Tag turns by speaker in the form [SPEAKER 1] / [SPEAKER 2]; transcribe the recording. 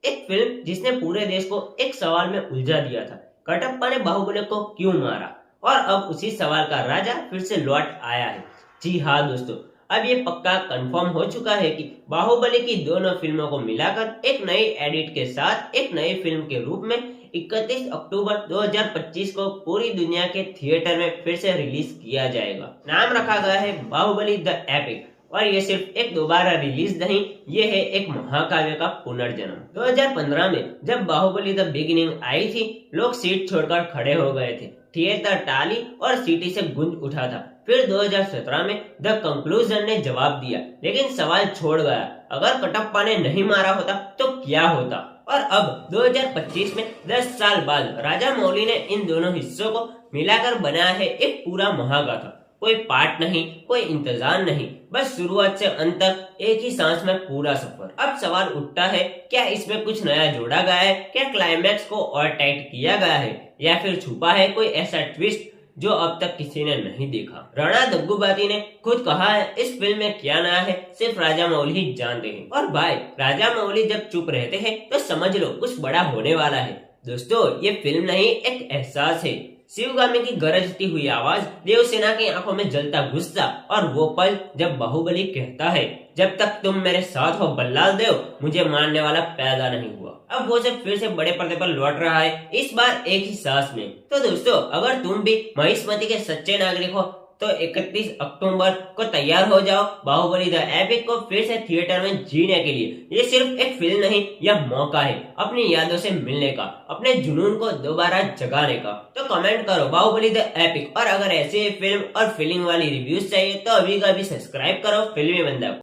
[SPEAKER 1] एक फिल्म जिसने पूरे देश को एक सवाल में उलझा दिया था, कटप्पा ने बाहुबली को क्यों मारा। और अब उसी सवाल का राजा फिर से लौट आया है। जी हाँ दोस्तों, अब ये पक्का कंफर्म हो चुका है कि बाहुबली की दोनों फिल्मों को मिलाकर एक नई एडिट के साथ एक नई फिल्म के रूप में 31 अक्टूबर 2025 को पूरी दुनिया के थिएटर में फिर से रिलीज किया जाएगा। नाम रखा गया है बाहुबली द एपिक। और ये सिर्फ एक दोबारा रिलीज नहीं, ये है एक महाकाव्य का पुनर्जन्म। 2015 में जब बाहुबली द बिगिनिंग आई थी, लोग सीट छोड़कर खड़े हो गए थे। थिएटर ताली और सीटी से गूंज उठा था। फिर 2017 में द कंक्लूजन ने जवाब दिया, लेकिन सवाल छोड़ गया, अगर कटप्पा ने नहीं मारा होता तो क्या होता। और अब 2025 में 10 साल बाद राजा मौली ने इन दोनों हिस्सों को मिलाकर बनाया है एक पूरा महागाथा। कोई पार्ट नहीं, कोई इंतजार नहीं, बस शुरुआत से अंत तक एक ही सांस में पूरा सफर। अब सवाल उठता है, क्या इसमें कुछ नया जोड़ा गया है? क्या क्लाइमैक्स को और टाइट किया गया है, या फिर छुपा है कोई ऐसा ट्विस्ट जो अब तक किसी ने नहीं देखा? राणा दग्गुबाती ने खुद कहा है, इस फिल्म में क्या नया है सिर्फ राजा मौली ही जानते हैं। और भाई, राजा मौली जब चुप रहते हैं तो समझ लो कुछ बड़ा होने वाला है। दोस्तों, ये फिल्म नहीं, एक एहसास है। शिवगामी की गरजती हुई आवाज, देवसेना की आंखों में जलता गुस्सा, और वो पल जब बाहुबली कहता है, जब तक तुम मेरे साथ हो बल्लाल देव, मुझे मारने वाला पैदा नहीं हुआ। अब वो सब फिर से बड़े पर्दे पर लौट रहा है, इस बार एक ही सांस में। तो दोस्तों, अगर तुम भी महिष्मति के सच्चे नागरिक हो तो 31 अक्टूबर को तैयार हो जाओ बाहुबली द एपिक को फिर से थिएटर में जीने के लिए। ये सिर्फ एक फिल्म नहीं, यह मौका है अपनी यादों से मिलने का, अपने जुनून को दोबारा जगाने का। तो कमेंट करो बाहुबली द एपिक। और अगर ऐसे फिल्म और फीलिंग वाली रिव्यूज चाहिए तो अभी का अभी सब्सक्राइब करो फिल्मी बंदा।